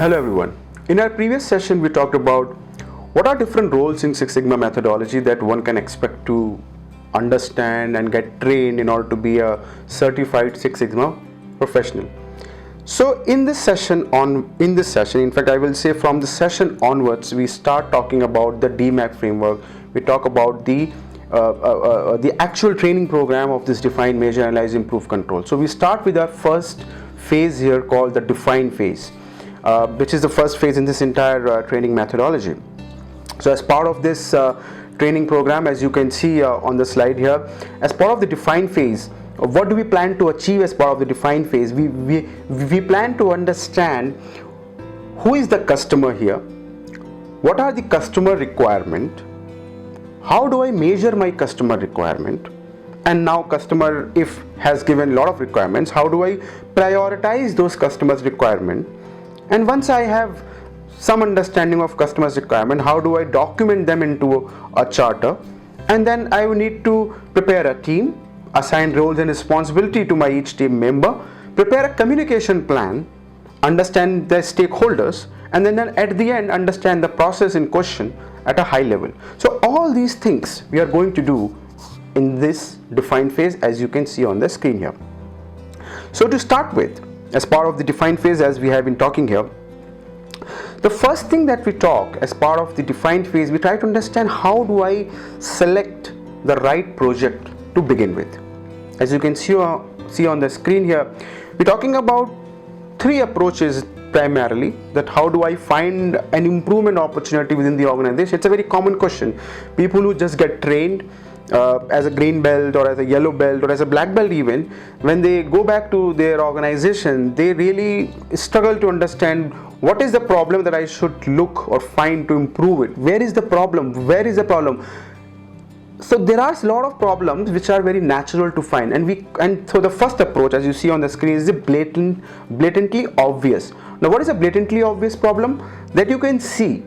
Hello everyone. In our previous session we talked about what are different roles in Six Sigma methodology that one can expect to understand and get trained in order to be a certified Six Sigma professional. So in this session, in fact I will say from the session onwards, we start talking about the DMAC framework. We talk about the actual training program of this define, measure, analyze, improve, control. So we start with our first phase here called the define phase, which is the first phase in this entire training methodology. So as part of this training program, as you can see on the slide here, as part of the define phase, what do we plan to achieve as part of the define phase? We plan to understand who is the customer here, what are the customer requirement, how do I measure my customer requirement, and now customer if has given a lot of requirements, how do I prioritize those customers' requirement, and once I have some understanding of customers' requirement, how do I document them into a charter, and then I will need to prepare a team, assign roles and responsibility to my each team member, prepare a communication plan, understand the stakeholders, and then at the end understand the process in question at a high level. So all these things we are going to do in this define phase, as you can see on the screen here. So to start with, as part of the define phase, as we have been talking here, the first thing that we talk as part of the defined phase, we try to understand how do I select the right project to begin with. As you can see on the screen here, we're talking about three approaches primarily, that how do I find an improvement opportunity within the organization. It's a very common question. People who just get trained as a green belt or as a yellow belt or as a black belt, even when they go back to their organization, they really struggle to understand what is the problem that I should look or find to improve it. Where is the problem? So there are a lot of problems which are very natural to find, and so the first approach, as you see on the screen, is the blatantly obvious. Now what is a blatantly obvious problem? That you can see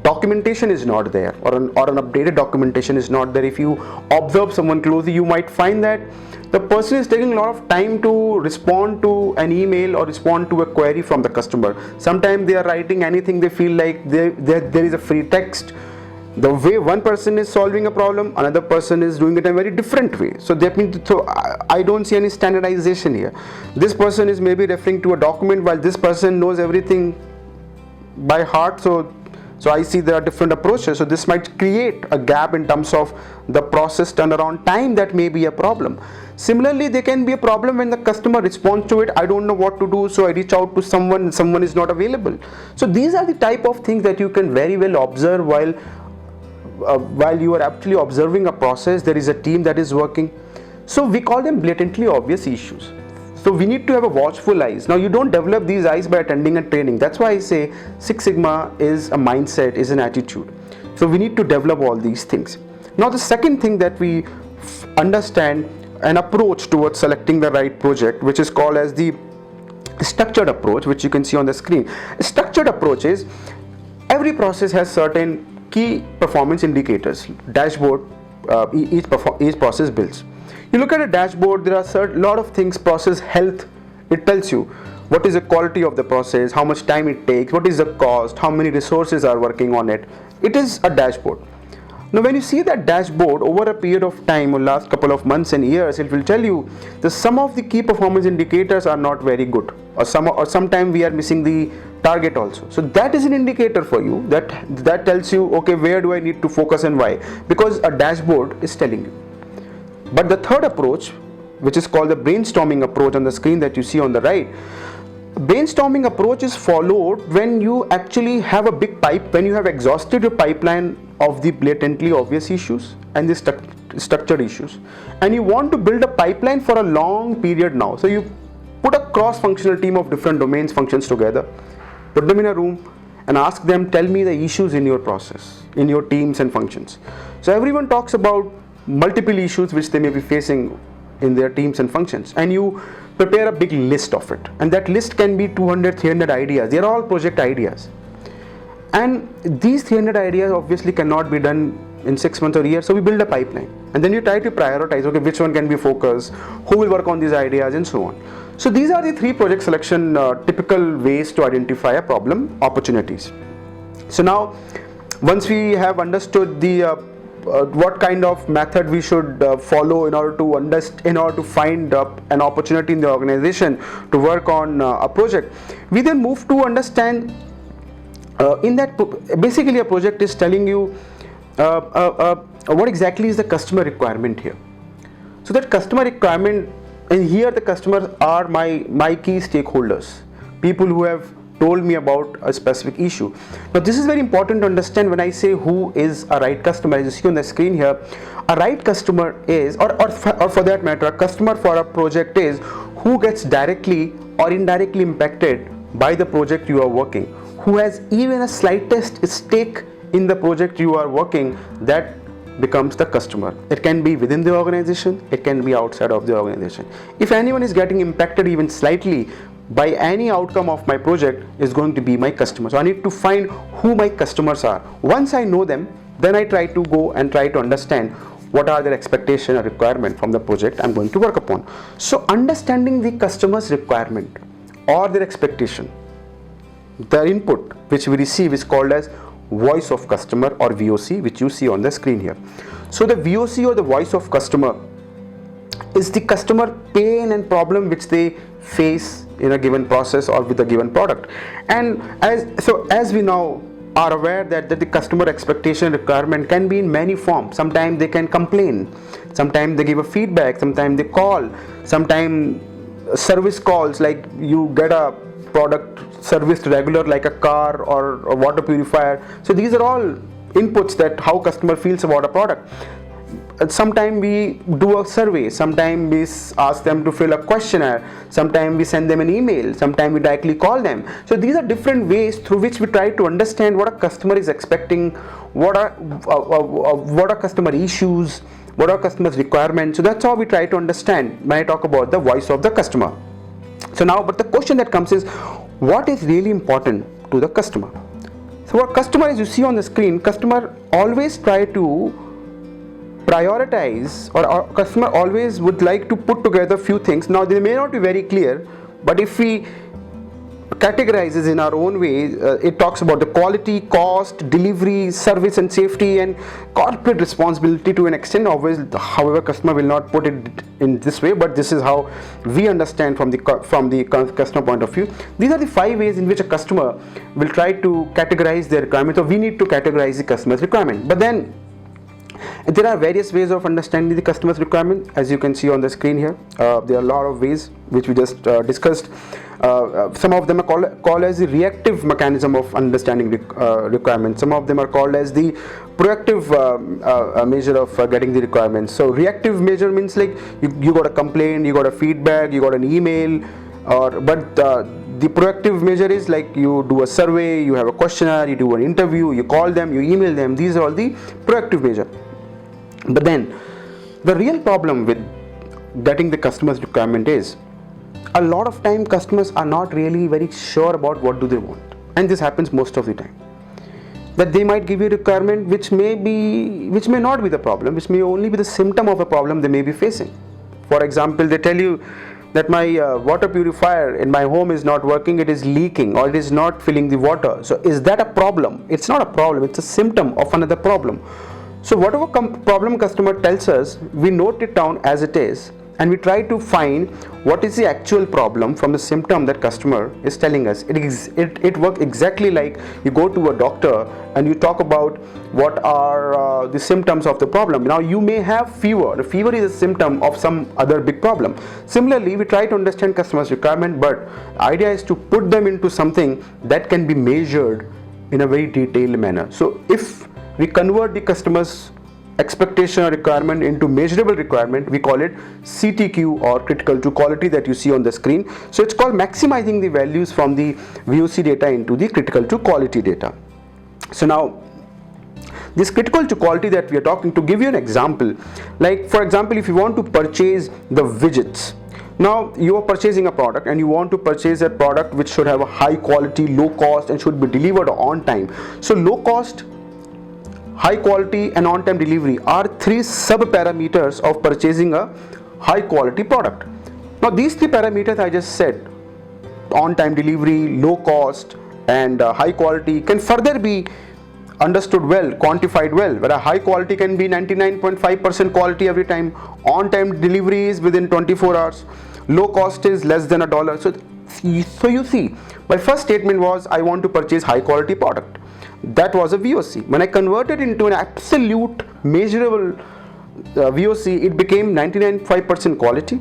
documentation is not there, or an updated documentation is not there. If you observe someone closely, you might find that the person is taking a lot of time to respond to an email or respond to a query from the customer. Sometimes they are writing anything they feel like there is a free text. The way one person is solving a problem, another person is doing it in a very different way. So that means, I don't see any standardization here. This person is maybe referring to a document while this person knows everything by heart. So I see there are different approaches. So this might create a gap in terms of the process turnaround time. That may be a problem. Similarly, there can be a problem when the customer responds to it. I don't know what to do, so I reach out to someone is not available. So these are the type of things that you can very well observe while you are actually observing a process. There is a team that is working. So we call them blatantly obvious issues. So we need to have a watchful eyes. Now you don't develop these eyes by attending a training. That's why I say Six Sigma is a mindset, is an attitude. So we need to develop all these things. Now the second thing that we understand, an approach towards selecting the right project, which is called as the structured approach, which you can see on the screen. A structured approach is every process has certain key performance indicators, dashboard each process builds. You look at a dashboard, there are a lot of things. Process health, it tells you what is the quality of the process, how much time it takes, what is the cost, how many resources are working on it. It is a dashboard. Now when you see that dashboard over a period of time, or last couple of months and years, it will tell you that some of the key performance indicators are not very good, or sometimes we are missing the target also. So that is an indicator for you that tells you, okay, where do I need to focus and why? Because a dashboard is telling you. But the third approach, which is called the brainstorming approach on the screen that you see on the right, brainstorming approach is followed when you actually have a big when you have exhausted your pipeline of the blatantly obvious issues and the structured issues, and you want to build a pipeline for a long period now. So you put a cross-functional team of different domains, functions together, put them in a room and ask them, tell me the issues in your process, in your teams and functions. So everyone talks about multiple issues which they may be facing in their teams and functions, and you prepare a big list of it, and that list can be 200, 300 ideas. They are all project ideas, and these 300 ideas obviously cannot be done in 6 months or a year. So we build a pipeline, and then you try to prioritize, okay, which one can be focused, who will work on these ideas, and so on. So these are the 3 project selection typical ways to identify a problem opportunities. So now, once we have understood the what kind of method we should follow in order to find an opportunity in the organization to work on a project, we then move to understand basically a project is telling you what exactly is the customer requirement here. So that customer requirement, and here the customers are my key stakeholders, people who have told me about a specific issue. Now this is very important to understand when I say who is a right customer. As you see on the screen here, a right customer is, or for that matter, a customer for a project is who gets directly or indirectly impacted by the project you are working, who has even a slightest stake in the project you are working. That becomes the customer. It can be within the organization, it can be outside of the organization. If anyone is getting impacted even slightly by any outcome of my project, is going to be my customer. So I need to find who my customers are. Once I know them, then I try to go and try to understand what are their expectation or requirement from the project I'm going to work upon. So understanding the customer's requirement or their expectation, their input which we receive, is called as voice of customer, or VOC, which you see on the screen here. So the VOC, or the voice of customer, is the customer pain and problem which they face in a given process or with a given product. And as we now are aware that the customer expectation requirement can be in many forms. Sometimes they can complain, sometimes they give a feedback, sometimes they call, sometimes service calls, like you get a product serviced regular like a car or a water purifier. So these are all inputs that how customer feels about a product. Sometimes we do a survey, sometimes we ask them to fill a questionnaire, sometimes we send them an email, sometimes we directly call them. So these are different ways through which we try to understand what a customer is expecting, what are customer issues, what are customers' requirements. So that's how we try to understand when I talk about the voice of the customer. So now, but the question that comes is, what is really important to the customer? So our customer, as you see on the screen, customer always try to prioritize, or our customer always would like to put together few things. Now they may not be very clear, but if we categorizes in our own way, it talks about the quality, cost, delivery, service and safety, and corporate responsibility to an extent. Obviously, however, customer will not put it in this way, but this is how we understand from the customer point of view. These are the 5 ways in which a customer will try to categorize their requirement, or we need to categorize the customer's requirement. But then there are various ways of understanding the customer's requirement. As you can see on the screen here, there are a lot of ways which we just discussed. Some of them are called as the reactive mechanism of understanding requirements. Some of them are called as the proactive measure of getting the requirements. So reactive measure means like you got a complaint, you got a feedback, you got an email, but the proactive measure is like you do a survey, you have a questionnaire, you do an interview, you call them, you email them. These are all the proactive measure. But then the real problem with getting the customer's requirement is, a lot of time customers are not really very sure about what do they want, and this happens most of the time, that they might give you a requirement which may not be the problem, which may only be the symptom of a problem they may be facing. For example, they tell you that my water purifier in my home is not working, it is leaking, or it is not filling the water. So is that a problem? It's not a problem, it's a symptom of another problem. So whatever problem customer tells us, we note it down as it is, and we try to find what is the actual problem from the symptom that customer is telling us. It works exactly like you go to a doctor and you talk about what are the symptoms of the problem. Now you may have fever. The fever is a symptom of some other big problem. Similarly, we try to understand customers' requirement, but the idea is to put them into something that can be measured in a very detailed manner. So if we convert the customer's expectation or requirement into measurable requirement, we call it CTQ, or critical to quality, that you see on the screen. So it's called maximizing the values from the VOC data into the critical to quality data. So now this critical to quality that we are talking, to give you an example, like for example, if you want to purchase the widgets, now you are purchasing a product and you want to purchase a product which should have a high quality, low cost, and should be delivered on time. So low cost, high quality and on-time delivery are three sub-parameters of purchasing a high quality product. Now these three parameters I just said, on-time delivery, low cost and high quality, can further be understood well, quantified well, where a high quality can be 99.5% quality every time, on-time delivery is within 24 hours, low cost is less than $1. So you see, my first statement was I want to purchase high quality product. That was a VOC. When I converted into an absolute measurable VOC, it became 99.5% quality,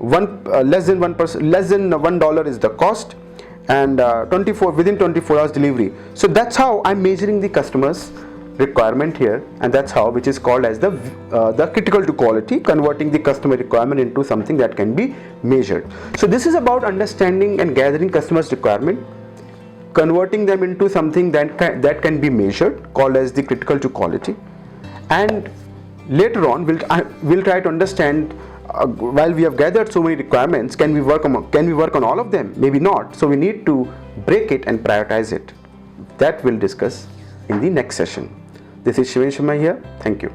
less than $1 is the cost, and within 24 hours delivery. So that's how I'm measuring the customer's requirement here, and that's how, which is called as the critical to quality, converting the customer requirement into something that can be measured. So this is about understanding and gathering customers' requirement, converting them into something that can be measured, called as the critical to quality. And later on we'll try to understand, while we have gathered so many requirements, can we work on all of them? Maybe not. So we need to break it and prioritize it. That we'll discuss in the next session. This is Shiven Sharma here. Thank you.